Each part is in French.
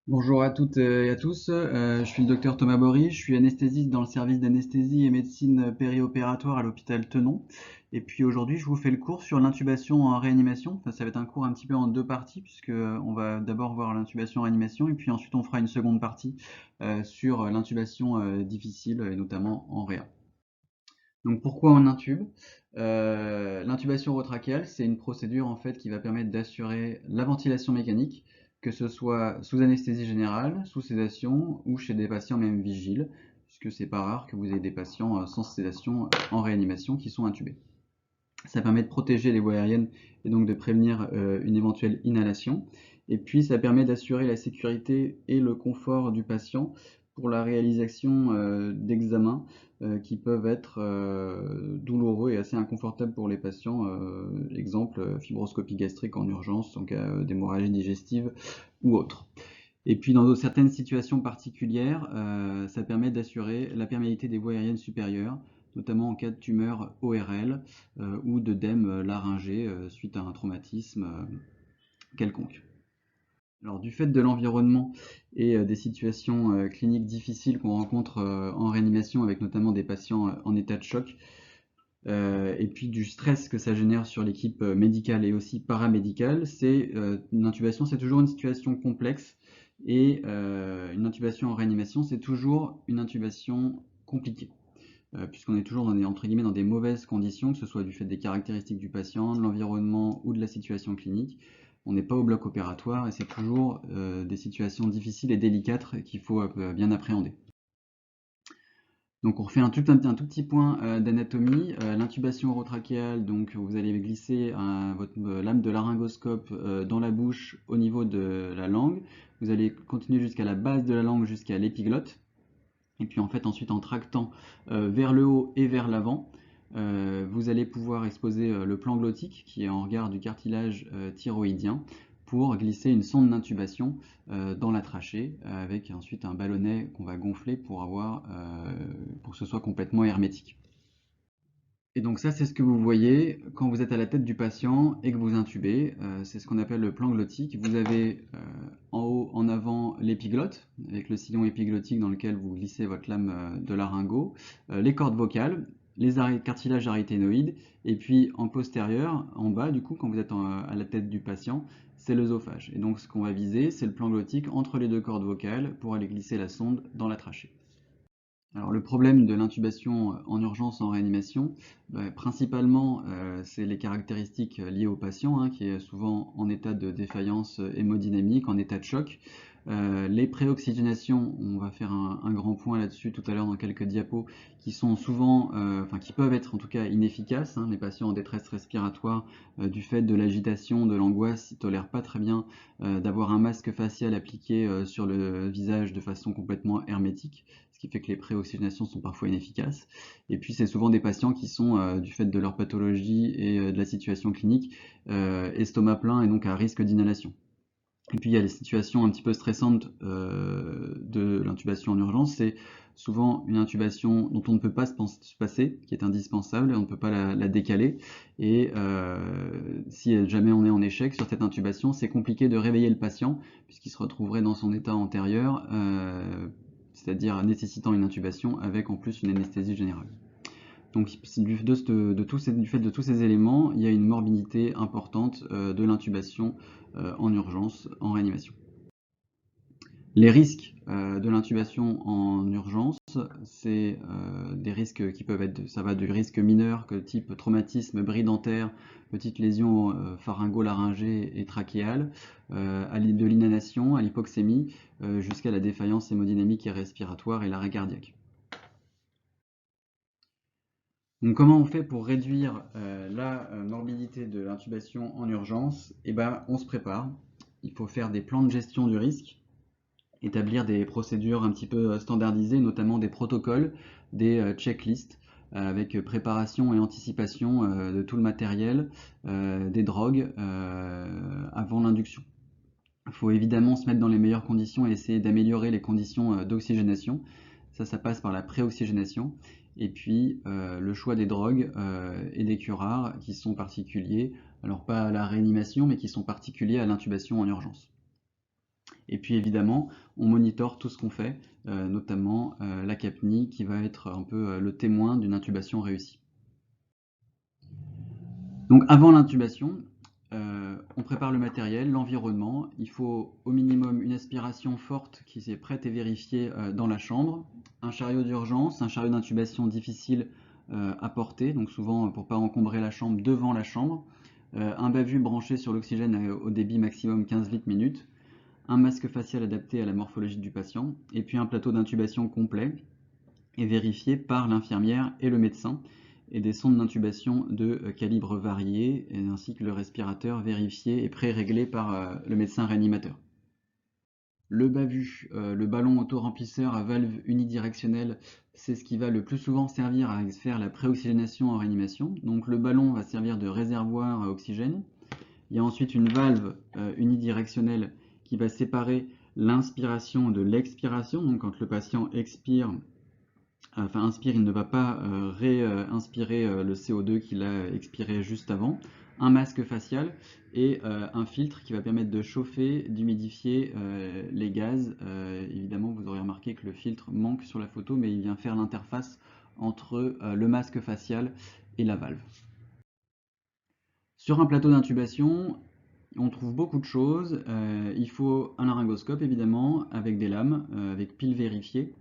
Bonjour à toutes et à tous, je suis le docteur Thomas Bory, je suis anesthésiste dans le service d'anesthésie et médecine périopératoire à l'hôpital Tenon. Et puis aujourd'hui, je vous fais le cours sur l'intubation en réanimation. Enfin, ça va être un cours un petit peu en deux parties, puisque on va d'abord voir l'intubation en réanimation, et puis ensuite on fera une seconde partie sur l'intubation difficile, et notamment en réa. Donc pourquoi on intube? L'intubation orotrachéale, c'est une procédure en fait qui va permettre d'assurer la ventilation mécanique, que ce soit sous anesthésie générale, sous sédation ou chez des patients même vigiles, puisque c'est pas rare que vous ayez des patients sans sédation en réanimation qui sont intubés. Ça permet de protéger les voies aériennes et donc de prévenir une éventuelle inhalation. Et puis ça permet d'assurer la sécurité et le confort du patient pour la réalisation d'examens qui peuvent être douloureux et assez inconfortables pour les patients. Exemple, fibroscopie gastrique en urgence en cas d'hémorragie digestive ou autre. Et puis dans certaines situations particulières, ça permet d'assurer la perméabilité des voies aériennes supérieures, notamment en cas de tumeur ORL ou d'œdème laryngé suite à un traumatisme quelconque. Alors du fait de l'environnement et des situations cliniques difficiles qu'on rencontre en réanimation avec notamment des patients en état de choc, et puis du stress que ça génère sur l'équipe médicale et aussi paramédicale, une intubation, c'est toujours une situation complexe et une intubation en réanimation, c'est toujours une intubation compliquée. Puisqu'on est toujours entre guillemets dans des mauvaises conditions, que ce soit du fait des caractéristiques du patient, de l'environnement ou de la situation clinique. On n'est pas au bloc opératoire et c'est toujours des situations difficiles et délicates qu'il faut bien appréhender. Donc on refait un tout petit point d'anatomie. L'intubation orotrachéale, donc vous allez glisser votre lame de laryngoscope dans la bouche au niveau de la langue. Vous allez continuer jusqu'à la base de la langue, jusqu'à l'épiglotte. Et puis en fait ensuite en tractant vers le haut et vers l'avant, vous allez pouvoir exposer le plan glottique qui est en regard du cartilage thyroïdien pour glisser une sonde d'intubation dans la trachée avec ensuite un ballonnet qu'on va gonfler pour que ce soit complètement hermétique. Et donc ça, c'est ce que vous voyez quand vous êtes à la tête du patient et que vous intubez. C'est ce qu'on appelle le plan glottique. Vous avez en haut, en avant, l'épiglotte, avec le sillon épiglottique dans lequel vous glissez votre lame de laryngo, les cordes vocales, les cartilages aryténoïdes, et puis en postérieur, en bas, du coup, quand vous êtes à la tête du patient, c'est l'œsophage. Et donc ce qu'on va viser, c'est le plan glottique entre les deux cordes vocales pour aller glisser la sonde dans la trachée. Alors le problème de l'intubation en urgence en réanimation, principalement, c'est les caractéristiques liées au patient, hein, qui est souvent en état de défaillance hémodynamique, en état de choc. Les préoxygénations, on va faire un grand point là-dessus tout à l'heure dans quelques diapos, qui sont souvent, enfin qui peuvent être en tout cas inefficaces, hein. Les patients en détresse respiratoire, du fait de l'agitation, de l'angoisse, ils tolèrent pas très bien d'avoir un masque facial appliqué sur le visage de façon complètement hermétique, ce qui fait que les préoxygénations sont parfois inefficaces. Et puis c'est souvent des patients qui sont, du fait de leur pathologie et de la situation clinique, estomac plein et donc à risque d'inhalation. Et puis il y a les situations un petit peu stressantes de l'intubation en urgence, c'est souvent une intubation dont on ne peut pas se passer, qui est indispensable, et on ne peut pas la décaler. Et si jamais on est en échec sur cette intubation, c'est compliqué de réveiller le patient, puisqu'il se retrouverait dans son état antérieur, c'est-à-dire nécessitant une intubation avec en plus une anesthésie générale. Donc du fait de tous ces éléments, il y a une morbidité importante de l'intubation en urgence, en réanimation. Les risques de l'intubation en urgence, c'est des risques qui peuvent être, ça va du risque mineur que type traumatisme, bris dentaire, petite lésion pharyngo-laryngée et trachéale, de l'inhalation à l'hypoxémie, jusqu'à la défaillance hémodynamique et respiratoire et l'arrêt cardiaque. Donc comment on fait pour réduire la morbidité de l'intubation en urgence? Eh ben, on se prépare. Il faut faire des plans de gestion du risque, établir des procédures un petit peu standardisées, notamment des protocoles, des checklists avec préparation et anticipation de tout le matériel, des drogues avant l'induction. Il faut évidemment se mettre dans les meilleures conditions et essayer d'améliorer les conditions d'oxygénation. Ça passe par la préoxygénation. Et puis le choix des drogues et des curares qui sont particuliers, alors pas à la réanimation, mais qui sont particuliers à l'intubation en urgence. Et puis évidemment, on monitore tout ce qu'on fait, notamment la CAPNI qui va être un peu le témoin d'une intubation réussie. Donc avant l'intubation, on prépare le matériel, l'environnement. Il faut au minimum une aspiration forte qui est prête et vérifiée dans la chambre, un chariot d'urgence, un chariot d'intubation difficile à porter, donc souvent pour ne pas encombrer la chambre devant la chambre, un bavus branché sur l'oxygène au débit maximum 15 litres minutes, un masque facial adapté à la morphologie du patient, et puis un plateau d'intubation complet et vérifié par l'infirmière et le médecin, et des sondes d'intubation de calibre varié, ainsi que le respirateur vérifié et pré-réglé par le médecin réanimateur. Le bavus, le ballon auto-remplisseur à valve unidirectionnelle, c'est ce qui va le plus souvent servir à faire la préoxygénation en réanimation. Donc le ballon va servir de réservoir à oxygène. Il y a ensuite une valve unidirectionnelle qui va séparer l'inspiration de l'expiration. Donc quand le patient expire, inspire, il ne va pas réinspirer le CO2 qu'il a expiré juste avant. Un masque facial et un filtre qui va permettre de chauffer, d'humidifier les gaz. Évidemment, vous aurez remarqué que le filtre manque sur la photo, mais il vient faire l'interface entre le masque facial et la valve. Sur un plateau d'intubation, on trouve beaucoup de choses. Il faut un laryngoscope évidemment, avec des lames, avec pile vérifiée.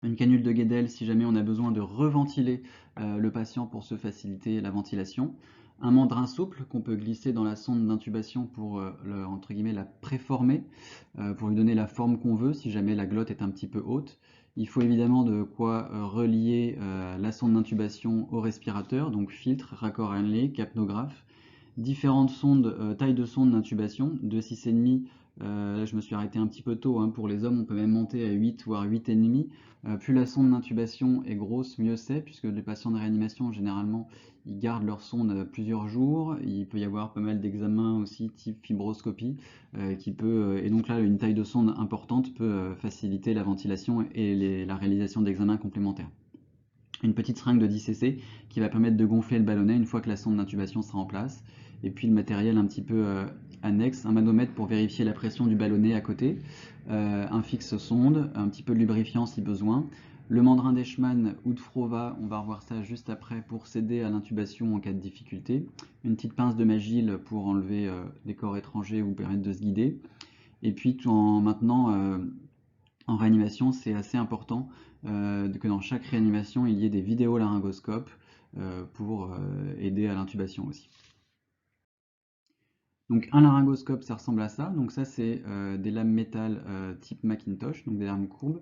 Une canule de Guedel si jamais on a besoin de reventiler le patient pour se faciliter la ventilation. Un mandrin souple qu'on peut glisser dans la sonde d'intubation pour entre guillemets, la préformer, pour lui donner la forme qu'on veut si jamais la glotte est un petit peu haute. Il faut évidemment de quoi relier la sonde d'intubation au respirateur, donc filtre, raccord Henle, capnographe. Différentes sondes, tailles de sonde d'intubation, de 6,5. Là, je me suis arrêté un petit peu tôt. Hein. Pour les hommes, on peut même monter à 8 voire 8,5. Plus la sonde d'intubation est grosse, mieux c'est, puisque les patients de réanimation, généralement, ils gardent leur sonde plusieurs jours. Il peut y avoir pas mal d'examens aussi, type fibroscopie, et donc là, une taille de sonde importante peut faciliter la ventilation et la réalisation d'examens complémentaires. Une petite seringue de 10 cc qui va permettre de gonfler le ballonnet une fois que la sonde d'intubation sera en place. Et puis le matériel un petit peu annexe, un manomètre pour vérifier la pression du ballonnet à côté, un fixe sonde, un petit peu de lubrifiant si besoin, le mandrin d'Eichmann ou de Frova, on va revoir ça juste après, pour s'aider à l'intubation en cas de difficulté, une petite pince de Magil pour enlever des corps étrangers ou permettre de se guider. Et puis maintenant, en réanimation, c'est assez important que dans chaque réanimation, il y ait des vidéolaryngoscopes pour aider à l'intubation aussi. Donc un laryngoscope, ça ressemble à ça. Donc ça, c'est des lames métal type Macintosh, donc des lames courbes.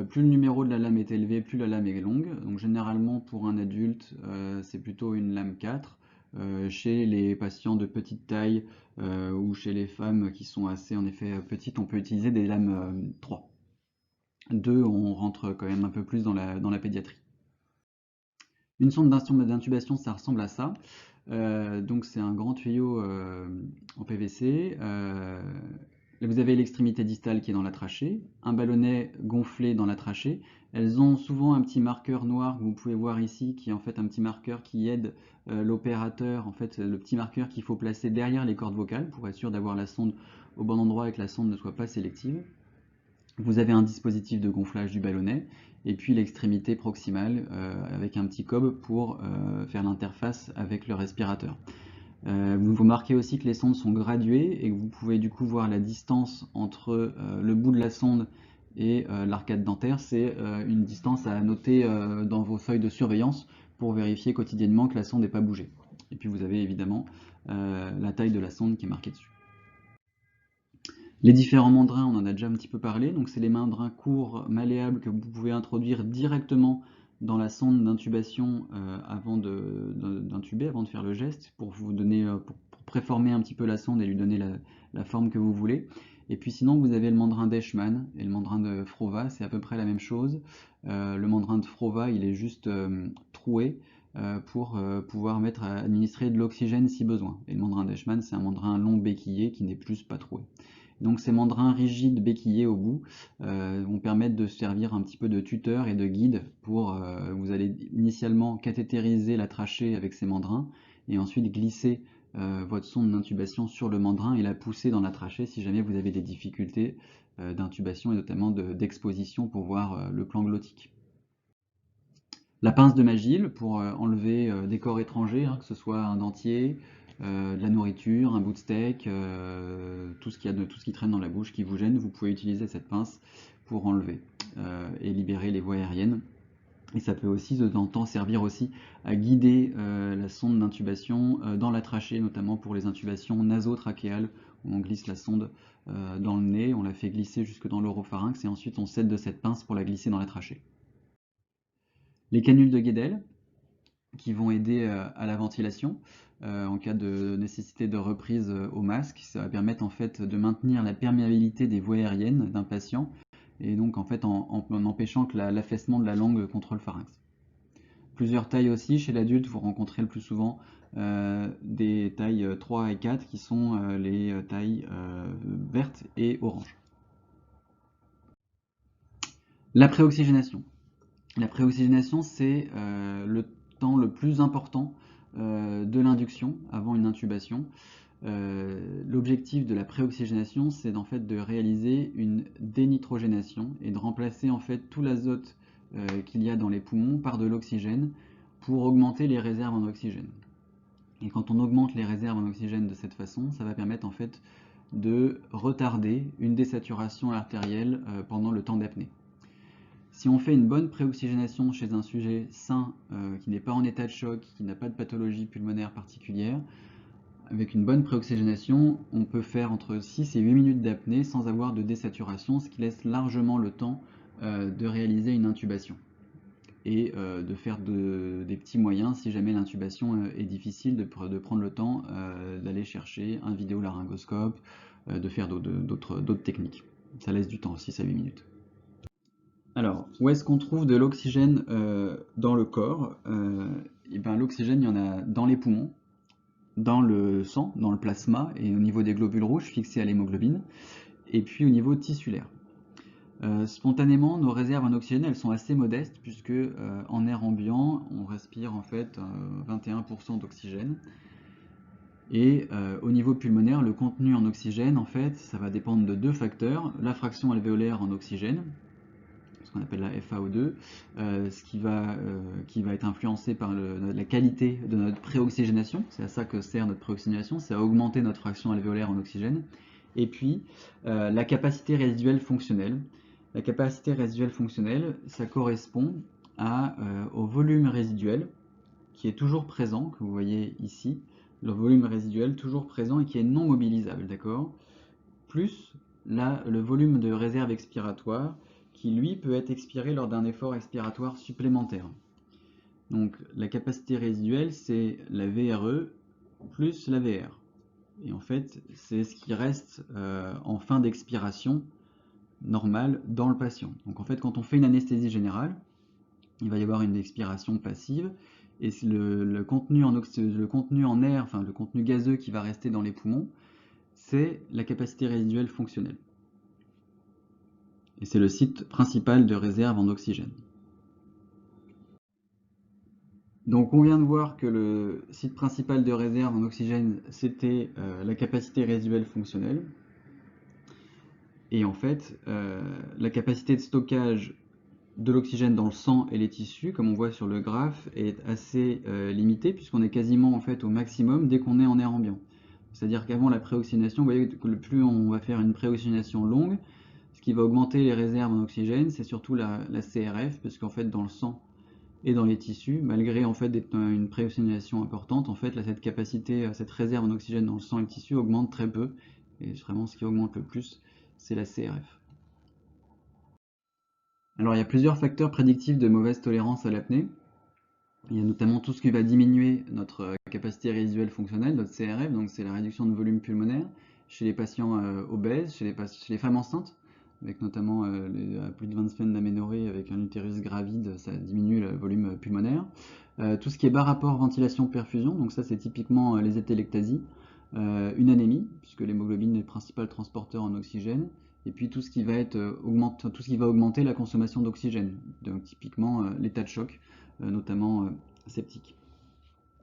Plus le numéro de la lame est élevé, plus la lame est longue. Donc généralement, pour un adulte, c'est plutôt une lame 4. Chez les patients de petite taille ou chez les femmes qui sont assez en effet petites, on peut utiliser des lames 3. 2, on rentre quand même un peu plus dans la pédiatrie. Une sonde d'intubation, ça ressemble à ça. Donc c'est un grand tuyau en PVC. Vous avez l'extrémité distale qui est dans la trachée, un ballonnet gonflé dans la trachée. Elles ont souvent un petit marqueur noir que vous pouvez voir ici, qui est en fait un petit marqueur qui aide l'opérateur, en fait le petit marqueur qu'il faut placer derrière les cordes vocales pour être sûr d'avoir la sonde au bon endroit et que la sonde ne soit pas sélective. Vous avez un dispositif de gonflage du ballonnet et puis l'extrémité proximale avec un petit cob pour faire l'interface avec le respirateur. Vous remarquez aussi que les sondes sont graduées et que vous pouvez du coup voir la distance entre le bout de la sonde et l'arcade dentaire. C'est une distance à noter dans vos feuilles de surveillance pour vérifier quotidiennement que la sonde n'est pas bougée. Et puis vous avez évidemment la taille de la sonde qui est marquée dessus. Les différents mandrins, on en a déjà un petit peu parlé, donc c'est les mandrins courts, malléables, que vous pouvez introduire directement dans la sonde d'intubation avant d'intuber, avant de faire le geste, pour vous donner, pour préformer un petit peu la sonde et lui donner la forme que vous voulez. Et puis sinon, vous avez le mandrin d'Eichmann et le mandrin de Frova, c'est à peu près la même chose. Le mandrin de Frova, il est juste troué pour pouvoir administrer de l'oxygène si besoin. Et le mandrin d'Eichmann, c'est un mandrin long béquillé qui n'est plus pas troué. Donc ces mandrins rigides béquillés au bout vont permettre de servir un petit peu de tuteur et de guide pour, vous allez initialement cathétériser la trachée avec ces mandrins et ensuite glisser votre sonde d'intubation sur le mandrin et la pousser dans la trachée si jamais vous avez des difficultés d'intubation et notamment d'exposition pour voir le plan glottique. La pince de Magil pour enlever des corps étrangers, hein, que ce soit un dentier, de la nourriture, un bout de steak, tout ce qui traîne dans la bouche qui vous gêne, vous pouvez utiliser cette pince pour enlever et libérer les voies aériennes. Et ça peut aussi de temps en temps servir aussi à guider la sonde d'intubation dans la trachée, notamment pour les intubations nasotrachéales, où on glisse la sonde dans le nez, on la fait glisser jusque dans l'oropharynx et ensuite on s'aide de cette pince pour la glisser dans la trachée. Les canules de Guedel, qui vont aider à la ventilation en cas de nécessité de reprise au masque. Ça va permettre en fait de maintenir la perméabilité des voies aériennes d'un patient et donc en fait en empêchant que l'affaissement de la langue contre le pharynx. Plusieurs tailles aussi. Chez l'adulte, vous rencontrez le plus souvent des tailles 3 et 4 qui sont les tailles vertes et orange. La préoxygénation. La préoxygénation, c'est le temps le plus important de l'induction avant une intubation. L'objectif de la préoxygénation, c'est en fait de réaliser une dénitrogénation et de remplacer en fait tout l'azote qu'il y a dans les poumons par de l'oxygène pour augmenter les réserves en oxygène. Et quand on augmente les réserves en oxygène de cette façon, ça va permettre en fait de retarder une désaturation artérielle pendant le temps d'apnée. Si on fait une bonne préoxygénation chez un sujet sain qui n'est pas en état de choc, qui n'a pas de pathologie pulmonaire particulière, avec une bonne préoxygénation, on peut faire entre 6 et 8 minutes d'apnée sans avoir de désaturation, ce qui laisse largement le temps de réaliser une intubation et de faire des petits moyens si jamais l'intubation est difficile, de prendre le temps d'aller chercher un vidéolaryngoscope, de faire d'autres techniques. Ça laisse du temps, 6 à 8 minutes. Alors, où est-ce qu'on trouve de l'oxygène dans le corps? Et ben, l'oxygène, il y en a dans les poumons, dans le sang, dans le plasma et au niveau des globules rouges fixés à l'hémoglobine, et puis au niveau tissulaire. Spontanément, nos réserves en oxygène, elles sont assez modestes puisque en air ambiant, on respire en fait 21% d'oxygène. Et au niveau pulmonaire, le contenu en oxygène, en fait, ça va dépendre de deux facteurs. La fraction alvéolaire en oxygène, ce qu'on appelle la FaO2, qui va être influencé par la qualité de notre préoxygénation. C'est à ça que sert notre préoxygénation, c'est à augmenter notre fraction alvéolaire en oxygène. Et puis, la capacité résiduelle fonctionnelle. La capacité résiduelle fonctionnelle, ça correspond au volume résiduel qui est toujours présent, que vous voyez ici, le volume résiduel toujours présent et qui est non mobilisable, d'accord? Plus le volume de réserve expiratoire qui, lui, peut être expiré lors d'un effort expiratoire supplémentaire. Donc, la capacité résiduelle, c'est la VRE plus la VR. Et en fait, c'est ce qui reste en fin d'expiration normale dans le patient. Donc en fait, quand on fait une anesthésie générale, il va y avoir une expiration passive et le contenu en air, enfin le contenu gazeux qui va rester dans les poumons, c'est la capacité résiduelle fonctionnelle. Et c'est le site principal de réserve en oxygène. Donc on vient de voir que le site principal de réserve en oxygène, c'était la capacité résiduelle fonctionnelle. Et en fait, la capacité de stockage de l'oxygène dans le sang et les tissus, comme on voit sur le graphe, est assez limitée puisqu'on est quasiment en fait au maximum dès qu'on est en air ambiant. C'est-à-dire qu'avant la préoxygénation, vous voyez que plus on va faire une préoxygénation longue, ce qui va augmenter les réserves en oxygène, c'est surtout la CRF, parce qu'en fait dans le sang et dans les tissus, malgré en fait une préoxygénation importante, en fait cette capacité, cette réserve en oxygène dans le sang et le tissu augmente très peu, et vraiment ce qui augmente le plus, c'est la CRF. Alors il y a plusieurs facteurs prédictifs de mauvaise tolérance à l'apnée. Il y a notamment tout ce qui va diminuer notre capacité résiduelle fonctionnelle, notre CRF, donc c'est la réduction de volume pulmonaire chez les patients obèses, chez les femmes enceintes, avec notamment à plus de 20 semaines d'aménorrhée avec un utérus gravide, ça diminue le volume pulmonaire. Tout ce qui est bas rapport ventilation-perfusion, donc ça c'est typiquement les ételectasies, une anémie, puisque l'hémoglobine est le principal transporteur en oxygène, et puis tout ce qui va augmenter la consommation d'oxygène, donc typiquement l'état de choc, notamment septique.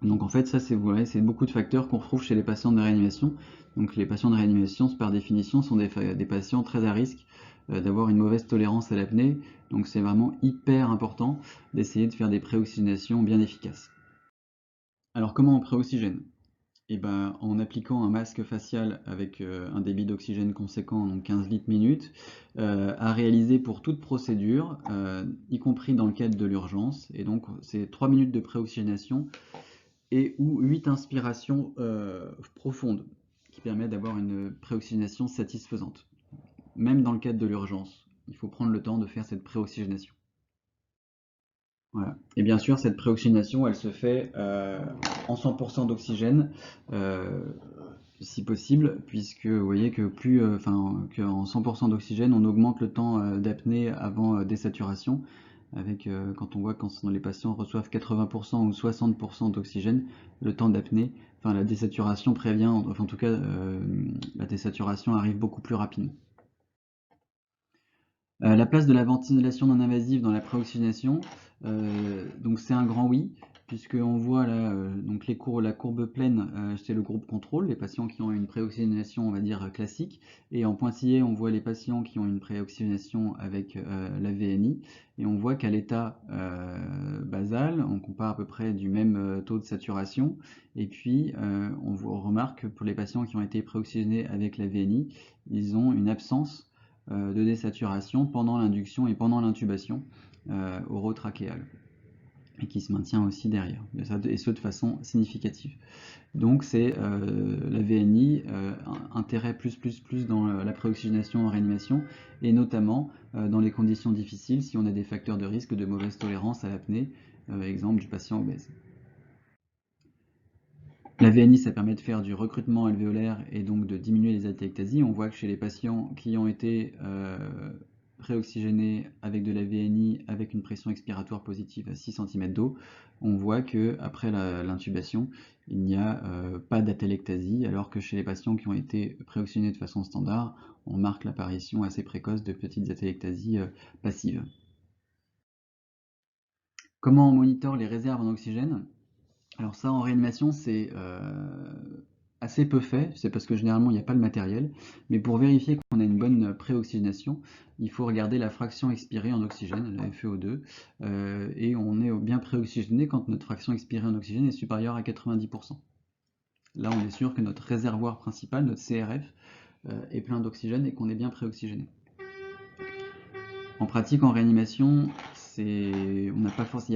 Donc en fait, ça c'est voilà, c'est beaucoup de facteurs qu'on retrouve chez les patients de réanimation. Donc les patients de réanimation, par définition, sont des patients très à risque d'avoir une mauvaise tolérance à l'apnée. Donc c'est vraiment hyper important d'essayer de faire des préoxygénations bien efficaces. Alors comment on préoxygène? Et ben, en appliquant un masque facial avec un débit d'oxygène conséquent, donc 15 litres minute, à réaliser pour toute procédure, y compris dans le cadre de l'urgence. Et donc c'est 3 minutes de préoxygénation et ou 8 inspirations profondes qui permettent d'avoir une préoxygénation satisfaisante. Même dans le cadre de l'urgence, il faut prendre le temps de faire cette préoxygénation. Voilà. Et bien sûr, cette préoxygénation, elle se fait en 100% d'oxygène, euh, si possible, puisque vous voyez que qu'en 100% d'oxygène, on augmente le temps d'apnée avant désaturation. Quand on voit quand les patients reçoivent 80% ou 60% d'oxygène, le temps d'apnée, enfin la désaturation prévient, enfin en tout cas la désaturation arrive beaucoup plus rapidement. La place de la ventilation non invasive dans la préoxygénation, donc c'est un grand oui, puisqu'on voit là donc la courbe pleine, c'est le groupe contrôle, les patients qui ont une préoxygénation on va dire classique, et en pointillé on voit les patients qui ont une préoxygénation avec la VNI, et on voit qu'à l'état basal, on compare à peu près du même taux de saturation, et puis on remarque que pour les patients qui ont été préoxygénés avec la VNI, ils ont une absence de désaturation pendant l'induction et pendant l'intubation orotrachéale, et qui se maintient aussi derrière, et ce de façon significative. Donc c'est la VNI, intérêt plus dans la préoxygénation en réanimation, et notamment dans les conditions difficiles, si on a des facteurs de risque de mauvaise tolérance à l'apnée, exemple du patient obèse. La VNI, ça permet de faire du recrutement alvéolaire et donc de diminuer les atelectasies. On voit que chez les patients qui ont été préoxygénés avec de la VNI avec une pression expiratoire positive à 6 cm d'eau, on voit qu'après l'intubation, il n'y a pas d'atelectasie, alors que chez les patients qui ont été préoxygénés de façon standard, on marque l'apparition assez précoce de petites atelectasies passives. Comment on monitore les réserves en oxygène? Alors ça, en réanimation, c'est assez peu fait, c'est parce que généralement, il n'y a pas le matériel. Mais pour vérifier qu'on a une bonne préoxygénation, il faut regarder la fraction expirée en oxygène, la FeO2, et on est bien préoxygéné quand notre fraction expirée en oxygène est supérieure à 90%. Là, on est sûr que notre réservoir principal, notre CRF, est plein d'oxygène et qu'on est bien préoxygéné. En pratique, en réanimation, il n'y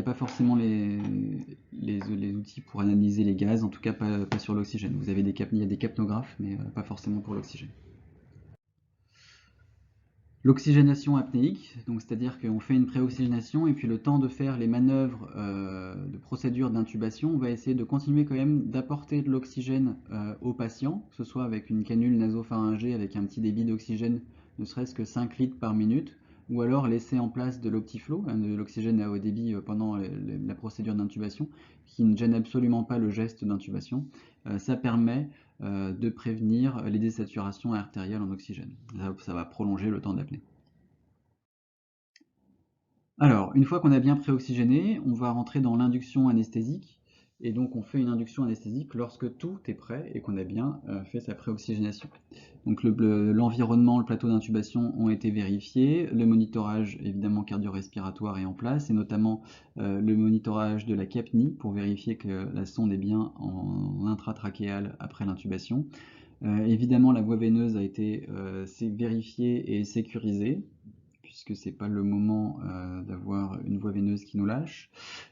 a pas forcément les outils pour analyser les gaz, en tout cas pas sur l'oxygène. Il y a des capnographes, mais pas forcément pour l'oxygène. L'oxygénation apnéique, donc c'est-à-dire qu'on fait une préoxygénation et puis le temps de faire les manœuvres de procédure d'intubation, on va essayer de continuer quand même d'apporter de l'oxygène au patient, que ce soit avec une canule nasopharyngée avec un petit débit d'oxygène, ne serait-ce que 5 litres par minute, ou alors laisser en place de l'optiflow, de l'oxygène à haut débit pendant la procédure d'intubation, qui ne gêne absolument pas le geste d'intubation. Ça permet de prévenir les désaturations artérielles en oxygène. Ça va prolonger le temps d'apnée. Alors, une fois qu'on a bien préoxygéné, on va rentrer dans l'induction anesthésique. Et donc, on fait une induction anesthésique lorsque tout est prêt et qu'on a bien fait sa préoxygénation. Donc, l'environnement, le plateau d'intubation ont été vérifiés. Le monitorage, évidemment, cardio-respiratoire est en place, et notamment le monitorage de la capnie pour vérifier que la sonde est bien en intratrachéale après l'intubation. Évidemment, la voie veineuse a été vérifiée et sécurisée, puisque c'est pas le moment d'avoir une voie veineuse qui nous lâche.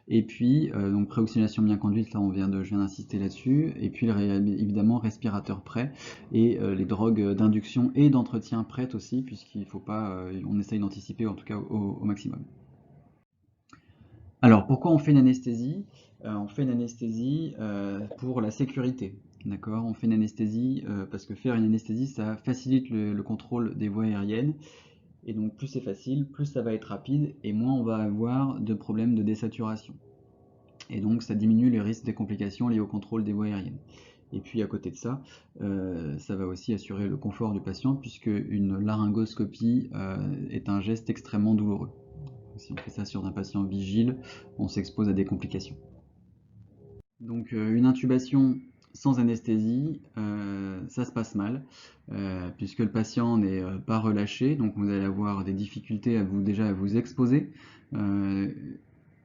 Et puis, donc préoxygénation bien conduite, là je viens d'insister là-dessus. Et puis, évidemment, respirateur prêt et les drogues d'induction et d'entretien prêtes aussi, puisqu'il faut pas, on essaye d'anticiper en tout cas au maximum. Alors, pourquoi on fait une anesthésie? On fait une anesthésie pour la sécurité. D'accord? On fait une anesthésie parce que faire une anesthésie, ça facilite le contrôle des voies aériennes. Et donc, plus c'est facile, plus ça va être rapide et moins on va avoir de problèmes de désaturation. Et donc, ça diminue le risque des complications liées au contrôle des voies aériennes. Et puis, à côté de ça, ça va aussi assurer le confort du patient puisque une laryngoscopie est un geste extrêmement douloureux. Si on fait ça sur un patient vigile, on s'expose à des complications. Donc une intubation sans anesthésie, ça se passe mal, puisque le patient n'est pas relâché, donc vous allez avoir des difficultés déjà à vous exposer euh,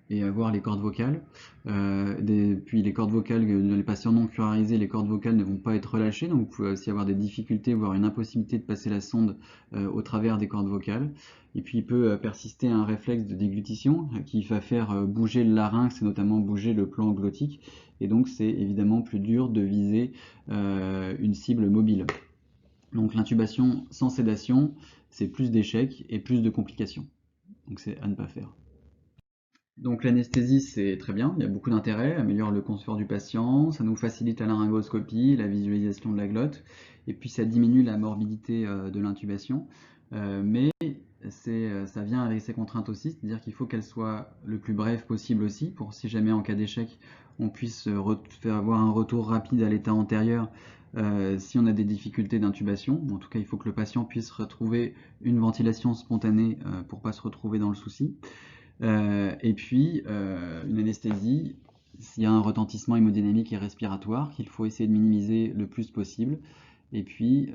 et à voir les cordes vocales. Puis les cordes vocales, les patients non curarisés, les cordes vocales ne vont pas être relâchées, donc vous pouvez aussi avoir des difficultés, voire une impossibilité de passer la sonde au travers des cordes vocales. Et puis il peut persister un réflexe de déglutition qui va faire bouger le larynx et notamment bouger le plan glottique. Et donc c'est évidemment plus dur de viser une cible mobile. Donc l'intubation sans sédation, c'est plus d'échecs et plus de complications. Donc c'est à ne pas faire. Donc l'anesthésie, c'est très bien, il y a beaucoup d'intérêt, améliore le confort du patient, ça nous facilite la laryngoscopie, la visualisation de la glotte, et puis ça diminue la morbidité de l'intubation. Mais ça vient avec ses contraintes aussi, c'est-à-dire qu'il faut qu'elle soit le plus brève possible aussi, pour si jamais en cas d'échec, on puisse faire avoir un retour rapide à l'état antérieur si on a des difficultés d'intubation. En tout cas, il faut que le patient puisse retrouver une ventilation spontanée pour ne pas se retrouver dans le souci. Et puis, une anesthésie, s'il y a un retentissement hémodynamique et respiratoire qu'il faut essayer de minimiser le plus possible. Et puis,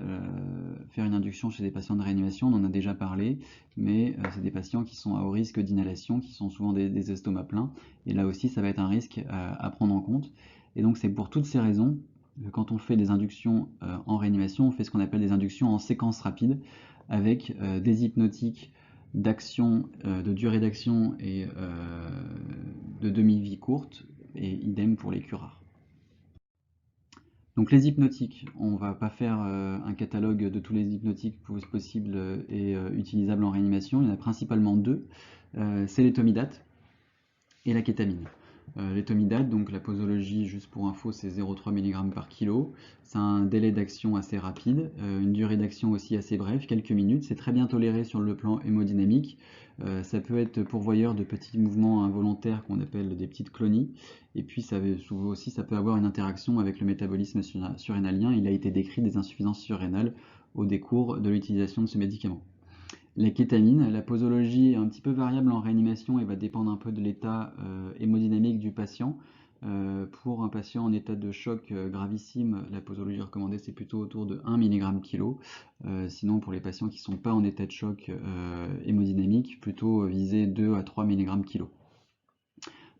faire une induction chez des patients de réanimation, on en a déjà parlé, mais c'est des patients qui sont à haut risque d'inhalation, qui sont souvent des estomacs pleins. Et là aussi, ça va être un risque à prendre en compte. Et donc, c'est pour toutes ces raisons que quand on fait des inductions en réanimation, on fait ce qu'on appelle des inductions en séquence rapide, avec des hypnotiques d'action, de durée d'action et de demi-vie courte, et idem pour les curares. Donc les hypnotiques, on ne va pas faire un catalogue de tous les hypnotiques possibles et utilisables en réanimation. Il y en a principalement deux. C'est l'étomidate et la kétamine. L'étomidate, donc la posologie, juste pour info, c'est 0,3 mg par kilo. C'est un délai d'action assez rapide, une durée d'action aussi assez brève, quelques minutes. C'est très bien toléré sur le plan hémodynamique. Ça peut être pourvoyeur de petits mouvements involontaires qu'on appelle des petites clonies. Et puis souvent aussi, ça peut avoir une interaction avec le métabolisme surrénalien. Il a été décrit des insuffisances surrénales au décours de l'utilisation de ce médicament. Les kétamines, la posologie est un petit peu variable en réanimation et va dépendre un peu de l'état hémodynamique du patient. Pour un patient en état de choc gravissime, la posologie recommandée c'est plutôt autour de 1 mg kg. Sinon pour les patients qui ne sont pas en état de choc hémodynamique, plutôt viser 2 à 3 mg kg.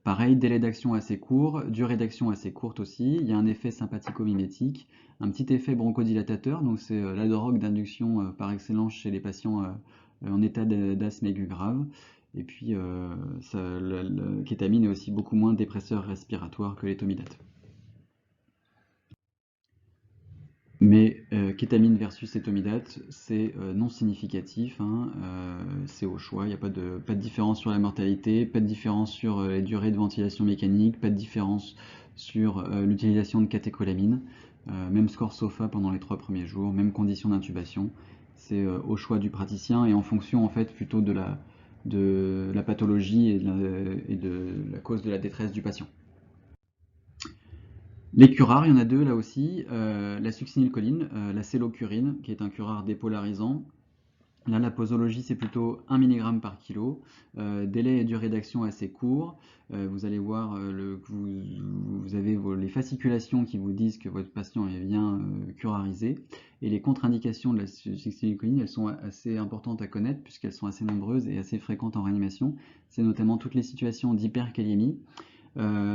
Pareil, délai d'action assez court, durée d'action assez courte aussi. Il y a un effet sympathico-mimétique, un petit effet bronchodilatateur, donc c'est la drogue d'induction par excellence chez les patients en état d'asthme aigu grave. Et puis, la kétamine est aussi beaucoup moins dépresseur respiratoire que l'étomidate. Mais kétamine versus étomidate, c'est non significatif, hein, c'est au choix, il n'y a pas de différence sur la mortalité, pas de différence sur les durées de ventilation mécanique, pas de différence sur l'utilisation de catécholamine, même score SOFA pendant les 3 premiers jours, même conditions d'intubation, c'est au choix du praticien et en fonction en fait plutôt de la pathologie et de la cause de la détresse du patient. Les curares, il y en a deux là aussi. La succinylcholine, la cellocurine, qui est un curare dépolarisant. Là, la posologie, c'est plutôt 1 mg par kilo. Délai et durée d'action assez court. Vous allez voir que vous avez les fasciculations qui vous disent que votre patient est bien curarisé. Et les contre-indications de la succinylcholine, elles sont assez importantes à connaître puisqu'elles sont assez nombreuses et assez fréquentes en réanimation. C'est notamment toutes les situations d'hyperkaliémie.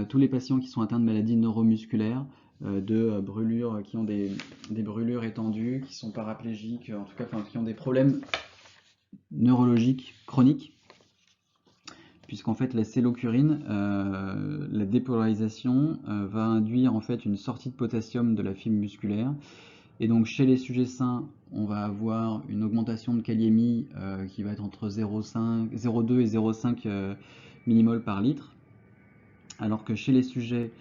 Tous les patients qui sont atteints de maladies neuromusculaires, de brûlures, qui ont des brûlures étendues, qui sont paraplégiques, en tout cas, qui ont des problèmes neurologiques chroniques, puisqu'en fait la cellocurine, la dépolarisation va induire en fait une sortie de potassium de la fibre musculaire, et donc chez les sujets sains, on va avoir une augmentation de kaliémie qui va être entre 0,2 et 0,5 millimoles par litre, alors que chez les sujets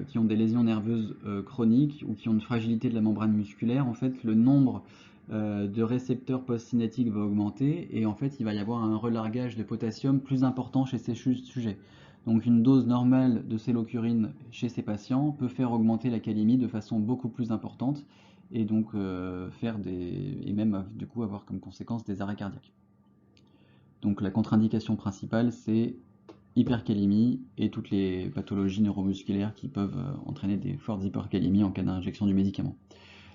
qui ont des lésions nerveuses chroniques ou qui ont une fragilité de la membrane musculaire, en fait, le nombre de récepteurs post-cinétiques va augmenter et en fait, il va y avoir un relargage de potassium plus important chez ces sujets. Donc une dose normale de cellocurine chez ces patients peut faire augmenter la kaliémie de façon beaucoup plus importante et donc et même du coup avoir comme conséquence des arrêts cardiaques. Donc la contre-indication principale, c'est hypercalémie et toutes les pathologies neuromusculaires qui peuvent entraîner des fortes hypercalémies en cas d'injection du médicament.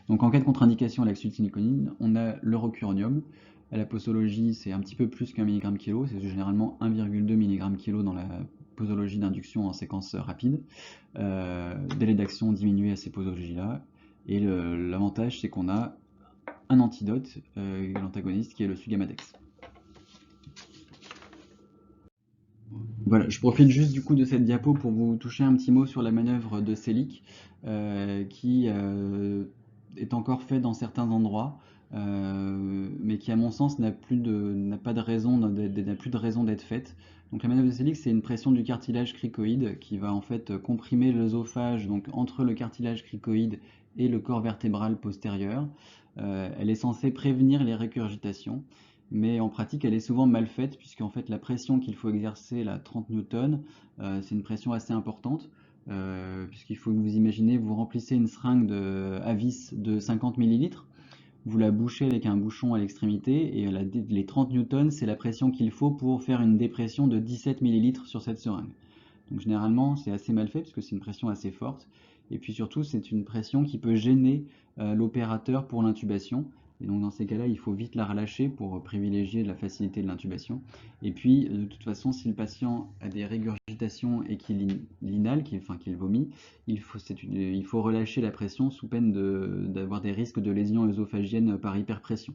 Donc en cas de contre-indication à la sulfonyluconine, on a le rocuronium. À la posologie, c'est un petit peu plus qu'un milligramme kilo, c'est généralement 1,2 mg kilo dans la posologie d'induction en séquence rapide. Délai d'action diminué à ces posologies-là. Et l'avantage, c'est qu'on a un antidote, l'antagoniste, qui est le Sugamadex. Voilà, je profite juste du coup de cette diapo pour vous toucher un petit mot sur la manœuvre de Selick, qui est encore fait dans certains endroits, mais qui à mon sens n'a plus de raison d'être faite. Donc la manœuvre de Selick, c'est une pression du cartilage cricoïde qui va en fait comprimer l'œsophage donc entre le cartilage cricoïde et le corps vertébral postérieur. Elle est censée prévenir les régurgitations, mais en pratique elle est souvent mal faite puisqu'en fait la pression qu'il faut exercer, la 30 newtons, c'est une pression assez importante, puisqu'il faut que vous imaginez, vous remplissez une seringue à vis de 50 ml, vous la bouchez avec un bouchon à l'extrémité et les 30 newtons c'est la pression qu'il faut pour faire une dépression de 17 ml sur cette seringue. Donc généralement c'est assez mal fait parce que c'est une pression assez forte, et puis surtout c'est une pression qui peut gêner l'opérateur pour l'intubation, et donc dans ces cas-là il faut vite la relâcher pour privilégier la facilité de l'intubation. Et puis de toute façon si le patient a des régurgitations et qu'il inhale, qu'il vomit, il faut relâcher la pression sous peine d'avoir des risques de lésions œsophagiennes par hyperpression.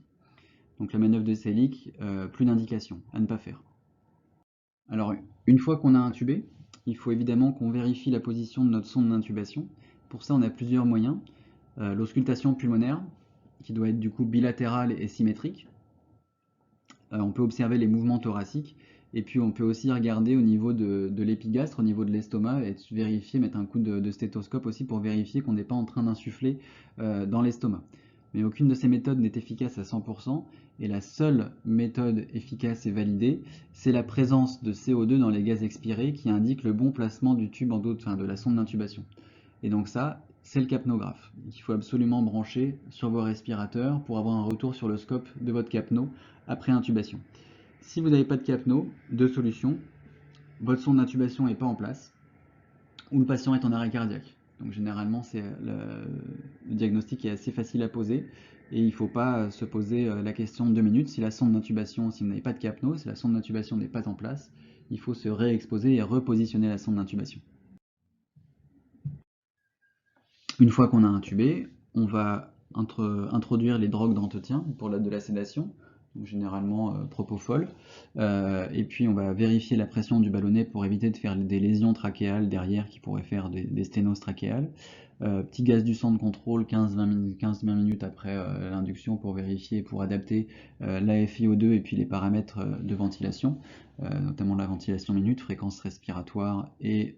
Donc la manœuvre de Selick, plus d'indications à ne pas faire. Alors, une fois qu'on a intubé, il faut évidemment qu'on vérifie la position de notre sonde d'intubation. Pour ça, on a plusieurs moyens. L'auscultation pulmonaire, qui doit être du coup bilatérale et symétrique. On peut observer les mouvements thoraciques. Et puis, on peut aussi regarder au niveau de l'épigastre, au niveau de l'estomac, et vérifier, mettre un coup de stéthoscope aussi pour vérifier qu'on n'est pas en train d'insuffler dans l'estomac. Mais aucune de ces méthodes n'est efficace à 100%, et la seule méthode efficace et validée, c'est la présence de CO2 dans les gaz expirés qui indique le bon placement du tube de la sonde d'intubation. Et donc ça, c'est le capnographe. Il faut absolument brancher sur vos respirateurs pour avoir un retour sur le scope de votre capno après intubation. Si vous n'avez pas de capno, deux solutions: votre sonde d'intubation n'est pas en place, ou le patient est en arrêt cardiaque. Donc généralement, le diagnostic est assez facile à poser, et il ne faut pas se poser la question de 2 minutes. Si la sonde d'intubation, si vous n'avez pas de capno, si la sonde d'intubation n'est pas en place, il faut se réexposer et repositionner la sonde d'intubation. Une fois qu'on a intubé, on va introduire les drogues d'entretien pour de la sédation, donc généralement propofol, et puis on va vérifier la pression du ballonnet pour éviter de faire des lésions trachéales derrière qui pourraient faire des sténoses trachéales. Petit gaz du sang de contrôle 15-20 minutes après l'induction pour vérifier, pour adapter l'AFiO2 et puis les paramètres de ventilation, notamment la ventilation minute, fréquence respiratoire et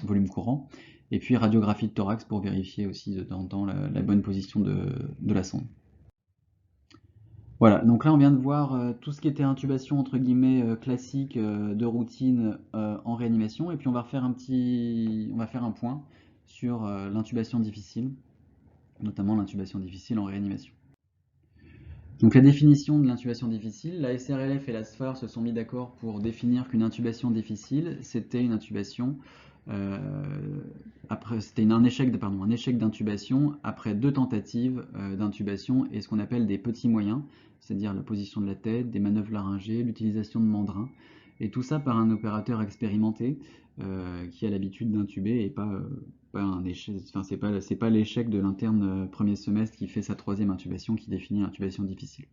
volume courant. Et puis radiographie de thorax pour vérifier aussi de temps en temps la bonne position de la sonde. Voilà, donc là on vient de voir tout ce qui était intubation entre guillemets classique, de routine en réanimation, et puis on va faire un point sur l'intubation difficile, notamment l'intubation difficile en réanimation. Donc la définition de l'intubation difficile, la SRLF et la SFAR se sont mis d'accord pour définir qu'une intubation difficile, c'était une intubation c'était un échec d'intubation après 2 tentatives d'intubation et ce qu'on appelle des petits moyens, c'est-à-dire la position de la tête, des manœuvres laryngées, l'utilisation de mandrins, et tout ça par un opérateur expérimenté qui a l'habitude d'intuber, et pas un échec, enfin c'est pas l'échec de l'interne premier semestre qui fait sa 3e intubation qui définit l'intubation difficile.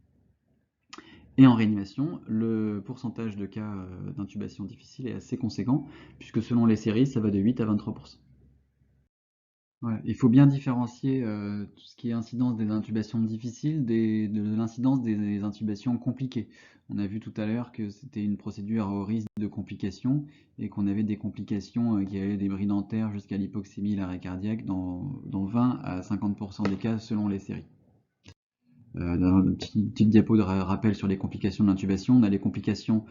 Et en réanimation, le pourcentage de cas d'intubation difficile est assez conséquent, puisque selon les séries, ça va de 8 à 23%. Ouais, il faut bien différencier tout ce qui est incidence des intubations difficiles de l'incidence des intubations compliquées. On a vu tout à l'heure que c'était une procédure à haut risque de complications, et qu'on avait des complications qui allaient des bris dentaires jusqu'à l'hypoxémie et l'arrêt cardiaque dans 20 à 50% des cas selon les séries. Dans une petite diapo de rappel sur les complications de l'intubation, on a les complications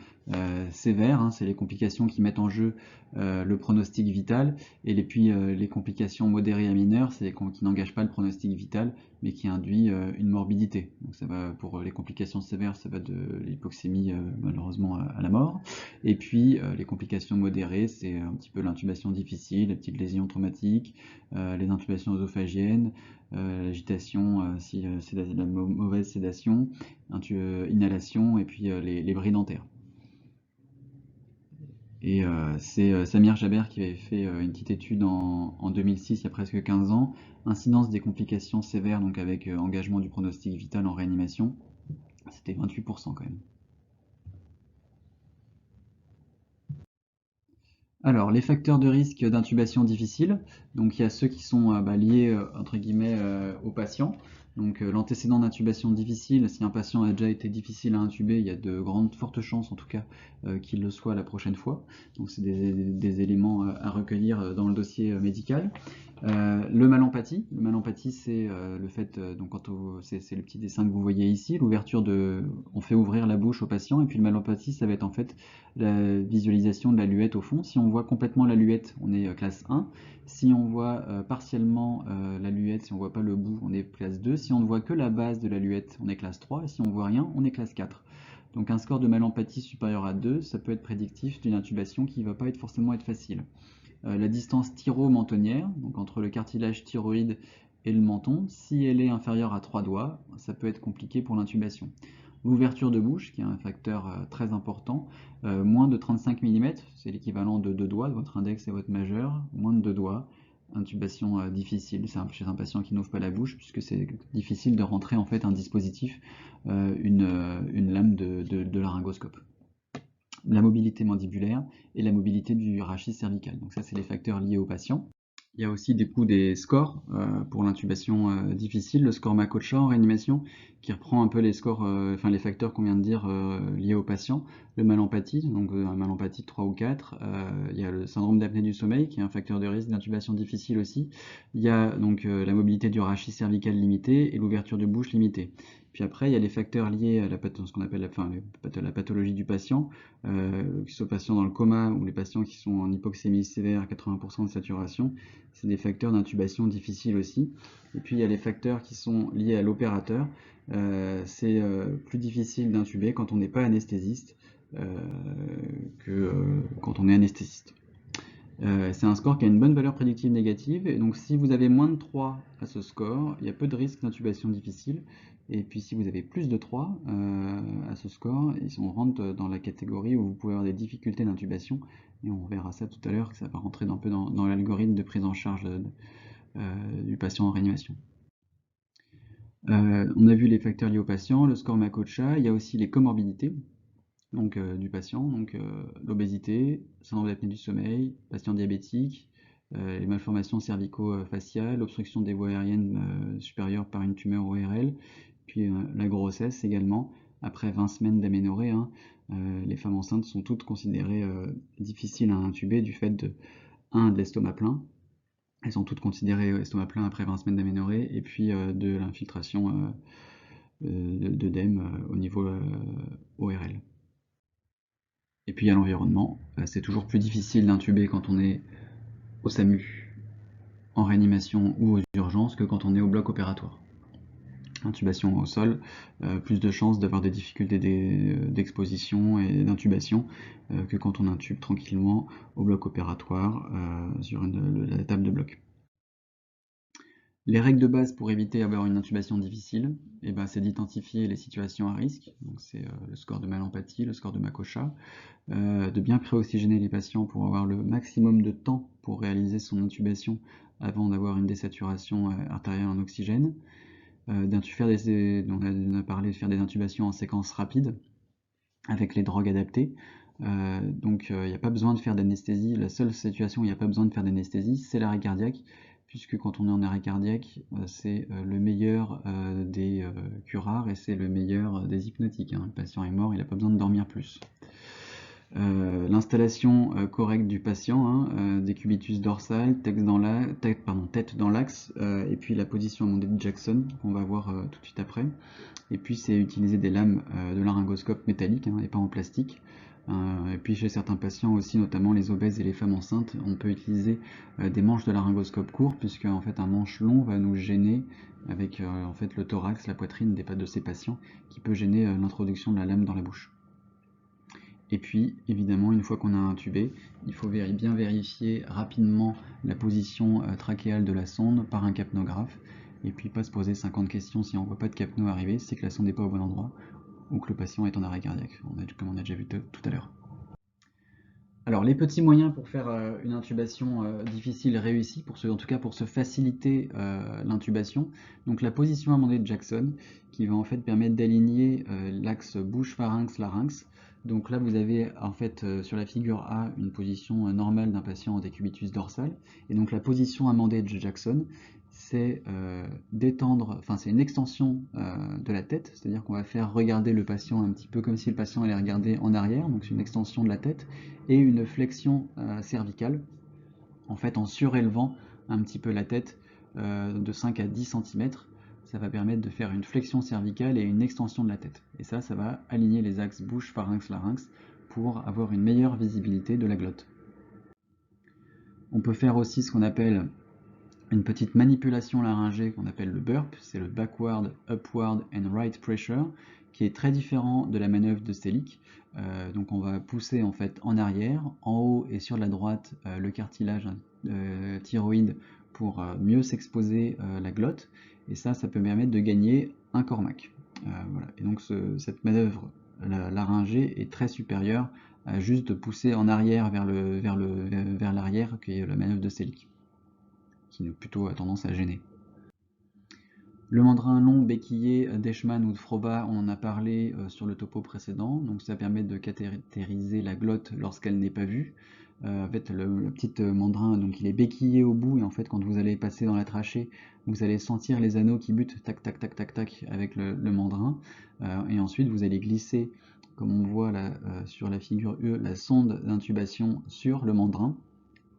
sévères, c'est les complications qui mettent en jeu le pronostic vital, et puis les complications modérées à mineures, c'est qui n'engagent pas le pronostic vital, mais qui induit une morbidité. Donc ça va, pour les complications sévères, ça va de l'hypoxémie malheureusement à la mort. Et puis les complications modérées, c'est un petit peu l'intubation difficile, les petites lésions traumatiques, les intubations œsophagiennes, l'agitation si c'est la mauvaise sédation, inhalation, et puis les bris dentaires. Et c'est Samir Jaber qui avait fait une petite étude en 2006, il y a presque 15 ans, incidence des complications sévères, donc avec engagement du pronostic vital en réanimation, c'était 28% quand même. Alors, les facteurs de risque d'intubation difficile, donc il y a ceux qui sont liés entre guillemets au patient. Donc l'antécédent d'intubation difficile, si un patient a déjà été difficile à intuber, il y a de fortes chances en tout cas qu'il le soit la prochaine fois. Donc c'est des éléments à recueillir dans le dossier médical. Le mal-empathie, c'est le fait, donc c'est le petit dessin que vous voyez ici, on fait ouvrir la bouche au patient, et puis le mal-empathie, ça va être en fait la visualisation de la luette au fond. Si on voit complètement la luette, on est classe 1. Si on voit partiellement la luette, si on voit pas le bout, on est classe 2. Si on ne voit que la base de la luette, on est classe 3. Et si on voit rien, on est classe 4. Donc un score de mal-empathie supérieur à 2, ça peut être prédictif d'une intubation qui ne va pas forcément être facile. La distance thyro-mentonnière, donc entre le cartilage thyroïde et le menton, si elle est inférieure à 3 doigts, ça peut être compliqué pour l'intubation. L'ouverture de bouche, qui est un facteur très important, moins de 35 mm, c'est l'équivalent de 2 doigts, de votre index et votre majeur, moins de 2 doigts, intubation difficile, c'est chez un patient qui n'ouvre pas la bouche, puisque c'est difficile de rentrer en fait un dispositif, une lame de laryngoscope. La mobilité mandibulaire et la mobilité du rachis cervical. Donc ça, c'est les facteurs liés au patient. Il y a aussi des scores pour l'intubation difficile, le score Makocha en réanimation, qui reprend un peu les scores, les facteurs qu'on vient de dire liés au patient. Le mal-empathie, donc un mal-empathie de 3 ou 4. Il y a le syndrome d'apnée du sommeil, qui est un facteur de risque d'intubation difficile aussi. Il y a donc la mobilité du rachis cervical limitée et l'ouverture de bouche limitée. Puis après, il y a les facteurs liés à ce qu'on appelle la pathologie du patient, que ce soit patient dans le coma ou les patients qui sont en hypoxémie sévère à 80% de saturation. C'est des facteurs d'intubation difficiles aussi. Et puis il y a les facteurs qui sont liés à l'opérateur. C'est plus difficile d'intuber quand on n'est pas anesthésiste que quand on est anesthésiste. C'est un score qui a une bonne valeur prédictive négative, et donc si vous avez moins de 3 à ce score, il y a peu de risque d'intubation difficile. Et puis si vous avez plus de 3 à ce score, on rentre dans la catégorie où vous pouvez avoir des difficultés d'intubation, et on verra ça tout à l'heure, que ça va rentrer un peu dans l'algorithme de prise en charge du patient en réanimation. On a vu les facteurs liés au patient, le score Makocha, il y a aussi les comorbidités donc, du patient, donc l'obésité, syndrome d'apnée du sommeil, patient diabétique, les malformations cervico-faciales, l'obstruction des voies aériennes supérieures par une tumeur ORL, puis la grossesse également, après 20 semaines d'aménorrhée. Les femmes enceintes sont toutes considérées difficiles à intuber du fait de l'estomac plein. Elles sont toutes considérées estomac plein après 20 semaines d'aménorrhée, et puis de l'infiltration d'œdème au niveau ORL. Et puis il y a l'environnement, c'est toujours plus difficile d'intuber quand on est au SAMU, en réanimation ou aux urgences que quand on est au bloc opératoire. Intubation au sol, plus de chances d'avoir des difficultés d'exposition et d'intubation que quand on intube tranquillement au bloc opératoire sur la table de bloc. Les règles de base pour éviter d'avoir une intubation difficile, c'est d'identifier les situations à risque, donc c'est le score de mal-empathie, le score de Makocha, de bien préoxygéner les patients pour avoir le maximum de temps pour réaliser son intubation avant d'avoir une désaturation artérielle en oxygène, on a parlé de faire des intubations en séquence rapide avec les drogues adaptées. Donc il n'y a pas besoin de faire d'anesthésie. La seule situation où il n'y a pas besoin de faire d'anesthésie, c'est l'arrêt cardiaque, puisque quand on est en arrêt cardiaque, c'est le meilleur des curares et c'est le meilleur des hypnotiques. Le patient est mort, il n'a pas besoin de dormir plus. L'installation correcte du patient, hein, décubitus dorsal, tête dans l'axe, et puis la position amondée de Jackson, qu'on va voir tout de suite après. Et puis c'est utiliser des lames de laryngoscope métalliques, hein, et pas en plastique. Et puis chez certains patients aussi, notamment les obèses et les femmes enceintes, on peut utiliser des manches de laryngoscope courts, puisque en fait un manche long va nous gêner avec en fait le thorax, la poitrine de ces patients, qui peut gêner l'introduction de la lame dans la bouche. Et puis, évidemment, une fois qu'on a intubé, il faut bien vérifier rapidement la position trachéale de la sonde par un capnographe, et puis pas se poser 50 questions si on ne voit pas de capno arriver, c'est que la sonde n'est pas au bon endroit, ou que le patient est en arrêt cardiaque, comme on a déjà vu tout à l'heure. Alors, les petits moyens pour faire une intubation difficile réussie, en tout cas pour se faciliter l'intubation. Donc la position amondée de Jackson, qui va en fait permettre d'aligner l'axe bouche-pharynx-larynx. Donc là, vous avez en fait sur la figure A une position normale d'un patient en décubitus dorsal. Et donc la position amondée de Jackson, c'est c'est une extension de la tête, c'est-à-dire qu'on va faire regarder le patient un petit peu comme si le patient allait regarder en arrière, donc c'est une extension de la tête, et une flexion cervicale, en fait en surélevant un petit peu la tête de 5 à 10 cm. Ça va permettre de faire une flexion cervicale et une extension de la tête. Et ça va aligner les axes bouche, pharynx, larynx pour avoir une meilleure visibilité de la glotte. On peut faire aussi ce qu'on appelle une petite manipulation laryngée qu'on appelle le burp, c'est le backward, upward and right pressure, qui est très différent de la manœuvre de Selig. Donc on va pousser en fait en arrière, en haut et sur la droite le cartilage thyroïde pour mieux s'exposer la glotte, et ça peut permettre de gagner un Cormac. Voilà. Et donc cette manœuvre laryngée est très supérieure à juste pousser en arrière vers l'arrière, qui est la manœuvre de Selig, qui plutôt a tendance à gêner. Le mandrin long béquillé d'Eichmann ou de Froba, on en a parlé sur le topo précédent, donc ça permet de cathéteriser la glotte lorsqu'elle n'est pas vue. En fait, le petit mandrin, donc il est béquillé au bout, et en fait quand vous allez passer dans la trachée, vous allez sentir les anneaux qui butent tac tac tac tac tac avec le mandrin, et ensuite vous allez glisser, comme on voit là sur la figure E, la sonde d'intubation sur le mandrin,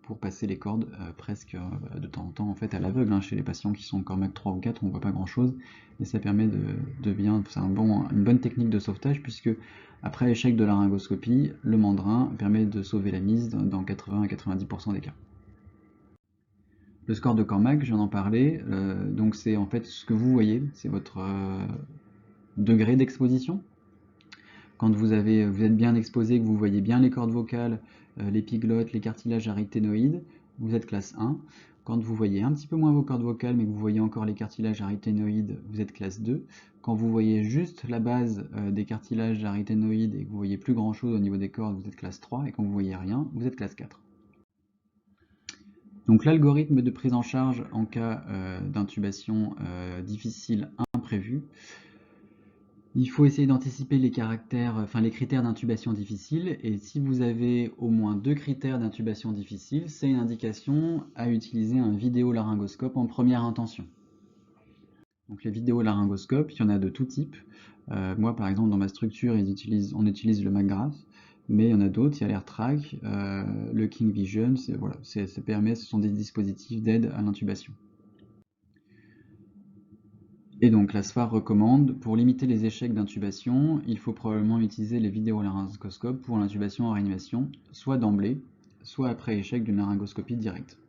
pour passer les cordes presque de temps en temps en fait à l'aveugle, hein. Chez les patients qui sont Cormac 3 ou 4, on voit pas grand chose, et ça permet c'est une bonne technique de sauvetage, puisque après échec de laryngoscopie, le mandrin permet de sauver la mise dans 80 à 90% des cas. Le score de Cormac, je viens d'en parler, donc c'est en fait ce que vous voyez, c'est votre degré d'exposition. Quand vous êtes bien exposé, que vous voyez bien les cordes vocales, l'épiglotte, les cartilages aryténoïdes, vous êtes classe 1. Quand vous voyez un petit peu moins vos cordes vocales, mais que vous voyez encore les cartilages aryténoïdes, vous êtes classe 2. Quand vous voyez juste la base des cartilages aryténoïdes et que vous voyez plus grand chose au niveau des cordes, vous êtes classe 3. Et quand vous voyez rien, vous êtes classe 4. Donc l'algorithme de prise en charge en cas d'intubation difficile imprévue. Il faut essayer d'anticiper les critères d'intubation difficile, et si vous avez au moins 2 critères d'intubation difficile, c'est une indication à utiliser un vidéolaryngoscope en première intention. Donc les vidéolaryngoscopes, il y en a de tout type. Moi par exemple dans ma structure on utilise le McGrath, mais il y en a d'autres, il y a l'AirTrack, le King Vision, ce sont des dispositifs d'aide à l'intubation. Et donc la SFAR recommande, pour limiter les échecs d'intubation, il faut probablement utiliser les vidéolaryngoscopes pour l'intubation en réanimation, soit d'emblée, soit après échec d'une laryngoscopie directe.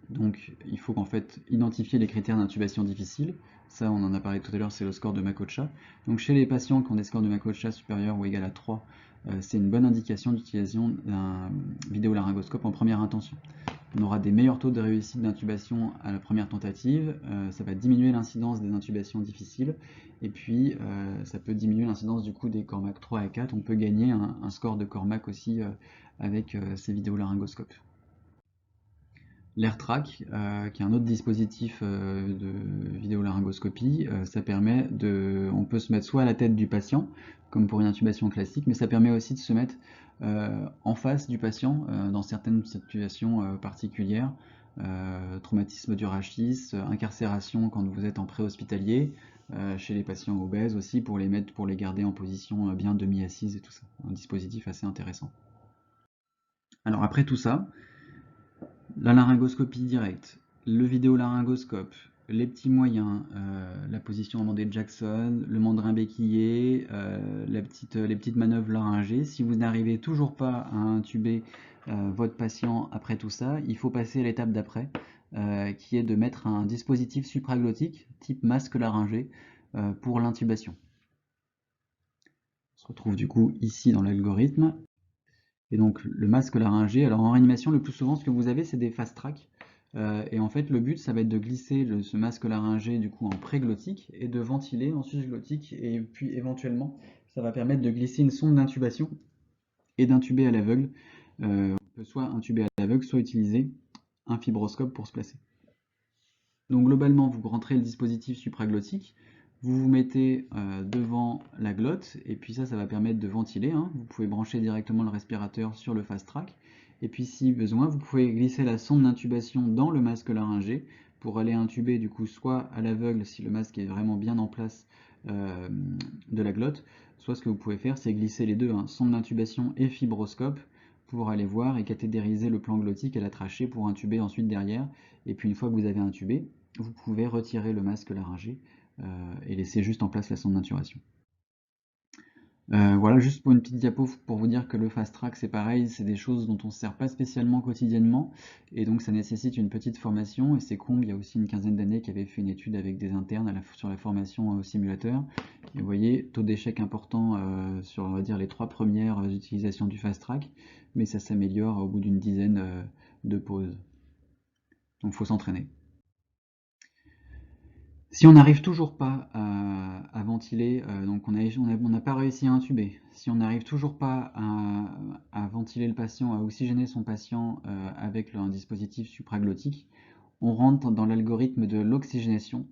Donc il faut qu'en fait identifier les critères d'intubation difficile. Ça, on en a parlé tout à l'heure, c'est le score de Makocha. Donc chez les patients qui ont des scores de Makocha supérieurs ou égal à 3, c'est une bonne indication d'utilisation d'un vidéolaryngoscope en première intention. On aura des meilleurs taux de réussite d'intubation à la première tentative, ça va diminuer l'incidence des intubations difficiles, et puis ça peut diminuer l'incidence du coup des Cormac 3 et 4. On peut gagner un score de Cormac aussi avec ces vidéolaryngoscopes. L'AirTrack, qui est un autre dispositif de vidéolaryngoscopie, ça permet on peut se mettre soit à la tête du patient, comme pour une intubation classique, mais ça permet aussi de se mettre en face du patient dans certaines situations particulières, traumatisme du rachis, incarcération quand vous êtes en préhospitalier, chez les patients obèses aussi, pour les garder en position bien demi-assise et tout ça. Un dispositif assez intéressant. Alors après tout ça, la laryngoscopie directe, le vidéolaryngoscope, les petits moyens, la position amendée de Jackson, le mandrin béquillé, les petites manœuvres laryngées. Si vous n'arrivez toujours pas à intuber votre patient après tout ça, il faut passer à l'étape d'après, qui est de mettre un dispositif supraglottique, type masque laryngé, pour l'intubation. On se retrouve du coup ici dans l'algorithme. Et donc le masque laryngé, alors en réanimation, le plus souvent, ce que vous avez, c'est des fast track. Et en fait, le but, ça va être de glisser ce masque laryngé du coup en pré-glottique et de ventiler en sus-glottique. Et puis éventuellement, ça va permettre de glisser une sonde d'intubation et d'intuber à l'aveugle. On peut soit intuber à l'aveugle, soit utiliser un fibroscope pour se placer. Donc globalement, vous rentrez le dispositif supraglottique, vous vous mettez devant la glotte, et puis ça va permettre de ventiler, hein. Vous pouvez brancher directement le respirateur sur le fast track, et puis si besoin, vous pouvez glisser la sonde d'intubation dans le masque laryngé pour aller intuber du coup soit à l'aveugle si le masque est vraiment bien en place de la glotte, soit ce que vous pouvez faire, c'est glisser les deux, hein, sonde d'intubation et fibroscope, pour aller voir et cathétériser le plan glottique et la trachée pour intuber ensuite derrière. Et puis une fois que vous avez intubé, vous pouvez retirer le masque laryngé et laisser juste en place la sonde d'intubation. Voilà, juste pour une petite diapo pour vous dire que le fast track c'est pareil, c'est des choses dont on ne se sert pas spécialement quotidiennement et donc ça nécessite une petite formation. Et c'est Combe, il y a aussi une quinzaine d'années, qui avait fait une étude avec des internes sur la formation au simulateur. Et vous voyez, taux d'échec important sur, on va dire, les 3 premières utilisations du fast track, mais ça s'améliore au bout d'une dizaine de pauses. Donc il faut s'entraîner. Si on n'arrive toujours pas à ventiler, donc on n'a pas réussi à intuber, si on n'arrive toujours pas à ventiler le patient, à oxygéner son patient avec un dispositif supraglottique, on rentre dans l'algorithme de l'oxygénation.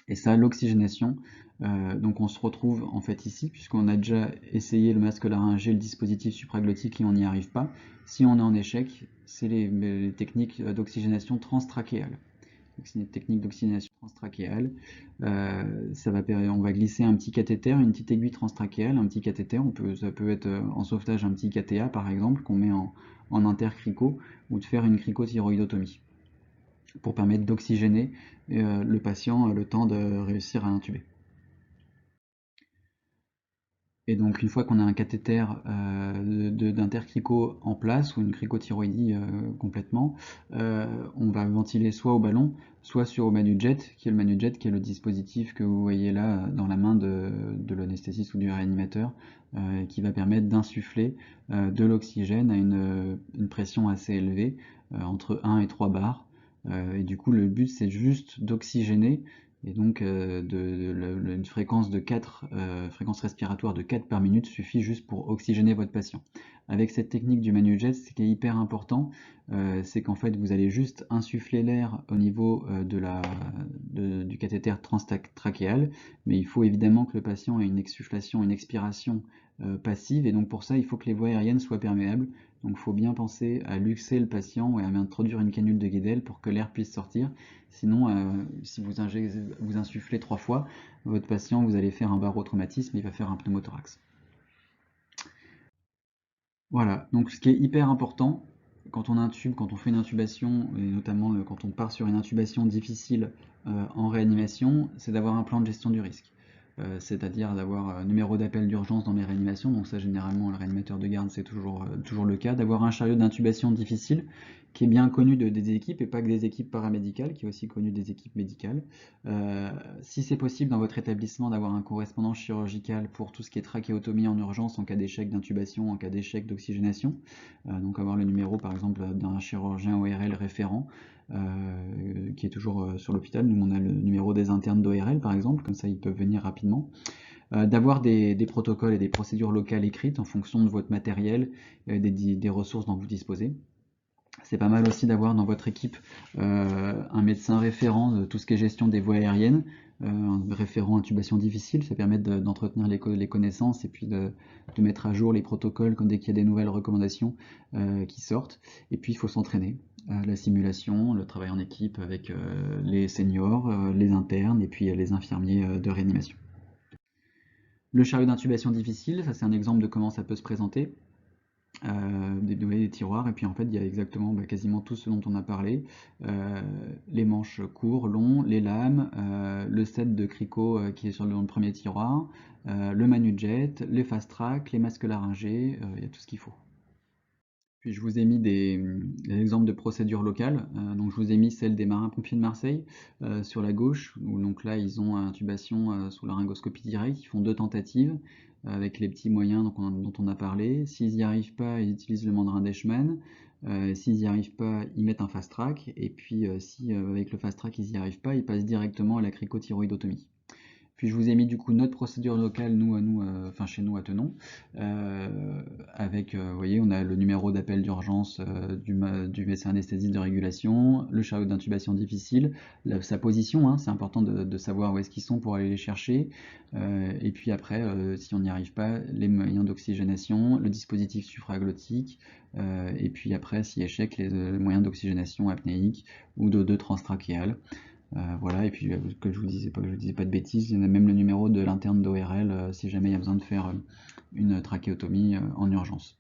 Et ça, l'oxygénation, donc on se retrouve en fait ici, puisqu'on a déjà essayé le masque laryngé, le dispositif supraglottique, et on n'y arrive pas. Si on est en échec, c'est les techniques d'oxygénation transtrachéale. C'est une technique d'oxygénation transtrachéale. On va glisser un petit cathéter, une petite aiguille transtrachéale, un petit cathéter. Ça peut être en sauvetage un petit catéa par exemple, qu'on met en intercrico, ou de faire une cricothyroïdotomie pour permettre d'oxygéner le patient le temps de réussir à intuber. Et donc une fois qu'on a un cathéter d'intercrico en place, ou une cricothyroïdie complètement, on va ventiler soit au ballon, soit au Manujet, qui est le dispositif que vous voyez là dans la main de l'anesthésiste ou du réanimateur, qui va permettre d'insuffler de l'oxygène à une pression assez élevée, entre 1 et 3 bars. Et du coup le but c'est juste d'oxygéner, et donc une fréquence respiratoire de 4 par minute suffit juste pour oxygéner votre patient. Avec cette technique du Manujet, ce qui est hyper important, c'est qu'en fait vous allez juste insuffler l'air au niveau du cathéter transtrachéal, mais il faut évidemment que le patient ait une exsufflation, une expiration passive, et donc pour ça il faut que les voies aériennes soient perméables. Donc il faut bien penser à luxer le patient et à introduire une canule de Guedel pour que l'air puisse sortir. Sinon, si vous insufflez 3 fois, votre patient, vous allez faire un barotraumatisme, il va faire un pneumothorax. Voilà, donc ce qui est hyper important quand on intube, quand on fait une intubation, et notamment quand on part sur une intubation difficile en réanimation, c'est d'avoir un plan de gestion du risque. C'est-à-dire d'avoir un numéro d'appel d'urgence dans les réanimations, donc ça généralement le réanimateur de garde c'est toujours le cas, d'avoir un chariot d'intubation difficile qui est bien connu des équipes, et pas que des équipes paramédicales, qui est aussi connu des équipes médicales. Si c'est possible dans votre établissement d'avoir un correspondant chirurgical pour tout ce qui est trachéotomie en urgence en cas d'échec d'intubation, en cas d'échec d'oxygénation, donc avoir le numéro par exemple d'un chirurgien ORL référent, qui est toujours sur l'hôpital. Nous on a le numéro des internes d'ORL par exemple, comme ça ils peuvent venir rapidement. D'avoir des protocoles et des procédures locales écrites en fonction de votre matériel, des ressources dont vous disposez. C'est pas mal aussi d'avoir dans votre équipe un médecin référent de tout ce qui est gestion des voies aériennes, un référent intubation difficile, ça permet d'entretenir les connaissances et puis de mettre à jour les protocoles dès qu'il y a des nouvelles recommandations qui sortent. Et puis il faut s'entraîner. la simulation, le travail en équipe avec les seniors, les internes et puis les infirmiers de réanimation. Le chariot d'intubation difficile, ça c'est un exemple de comment ça peut se présenter. Des tiroirs, et puis en fait il y a exactement quasiment tout ce dont on a parlé. Les manches courts, longs, les lames, le set de cricot qui est dans le premier tiroir, le manujet, les fast track, les masques laryngés, il y a tout ce qu'il faut. Puis je vous ai mis des exemples de procédures locales. Donc je vous ai mis celle des marins-pompiers de Marseille sur la gauche, où donc là ils ont intubation sous laryngoscopie directe, ils font 2 tentatives avec les petits moyens dont on a parlé. S'ils n'y arrivent pas, ils utilisent le mandrin d'Eichmann. S'ils n'y arrivent pas, ils mettent un fast track. Et puis si avec le fast track ils n'y arrivent pas, ils passent directement à la cricothyroïdotomie. Puis je vous ai mis du coup notre procédure locale, enfin chez nous à Tenon, avec, vous voyez, on a le numéro d'appel d'urgence du médecin anesthésiste de régulation, le chariot d'intubation difficile, sa position, hein, c'est important de savoir où est-ce qu'ils sont pour aller les chercher, et puis après, si on n'y arrive pas, les moyens d'oxygénation, le dispositif supraglottique, et puis après, si échec, les moyens d'oxygénation apnéique ou d'O2 transtrachéale. Voilà, et puis que je vous disais pas de bêtises, il y en a même le numéro de l'interne d'ORL si jamais il y a besoin de faire une trachéotomie en urgence.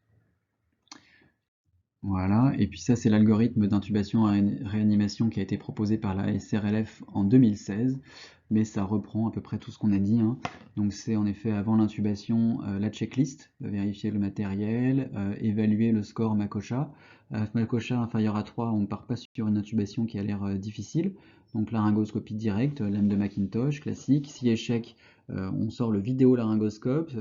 Voilà, et puis ça c'est l'algorithme d'intubation et réanimation qui a été proposé par la SRLF en 2016, mais ça reprend à peu près tout ce qu'on a dit, hein. Donc c'est en effet avant l'intubation la checklist, vérifier le matériel, évaluer le score Macocha. Macocha inférieur à 3, on ne part pas sur une intubation qui a l'air difficile. Donc laryngoscopie directe, lame de Macintosh, classique. Si échec, on sort le vidéolaryngoscope.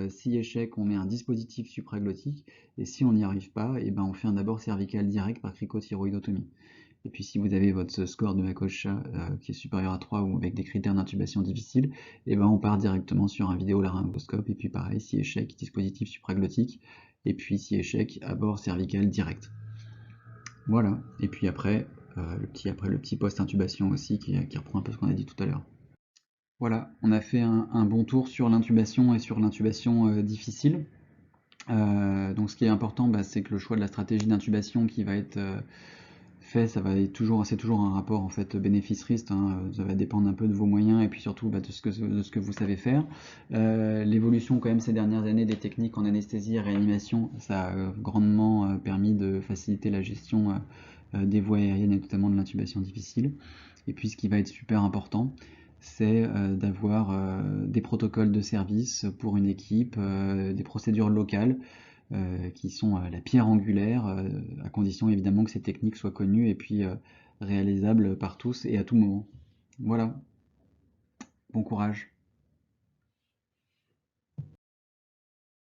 Si échec, on met un dispositif supraglottique. Et si on n'y arrive pas, et ben on fait un abord cervical direct par cricothyroïdotomie. Et puis si vous avez votre score de Macocha qui est supérieur à 3 ou avec des critères d'intubation difficiles, et ben on part directement sur un vidéolaryngoscope. Et puis pareil, si échec, dispositif supraglottique. Et puis si échec, abord cervical direct. Voilà. Et puis après, le petit post-intubation aussi qui reprend un peu ce qu'on a dit tout à l'heure. Voilà, on a fait un bon tour sur l'intubation et sur l'intubation difficile. Donc ce qui est important, c'est que le choix de la stratégie d'intubation qui va être fait, c'est toujours un rapport en fait bénéfice-risque, hein. Ça va dépendre un peu de vos moyens et puis surtout de ce que vous savez faire. L'évolution quand même ces dernières années des techniques en anesthésie et réanimation, ça a grandement permis de faciliter la gestion des voies aériennes et notamment de l'intubation difficile. Et puis ce qui va être super important, c'est d'avoir des protocoles de service pour une équipe, des procédures locales qui sont la pierre angulaire, à condition évidemment que ces techniques soient connues et puis réalisables par tous et à tout moment. Voilà, bon courage.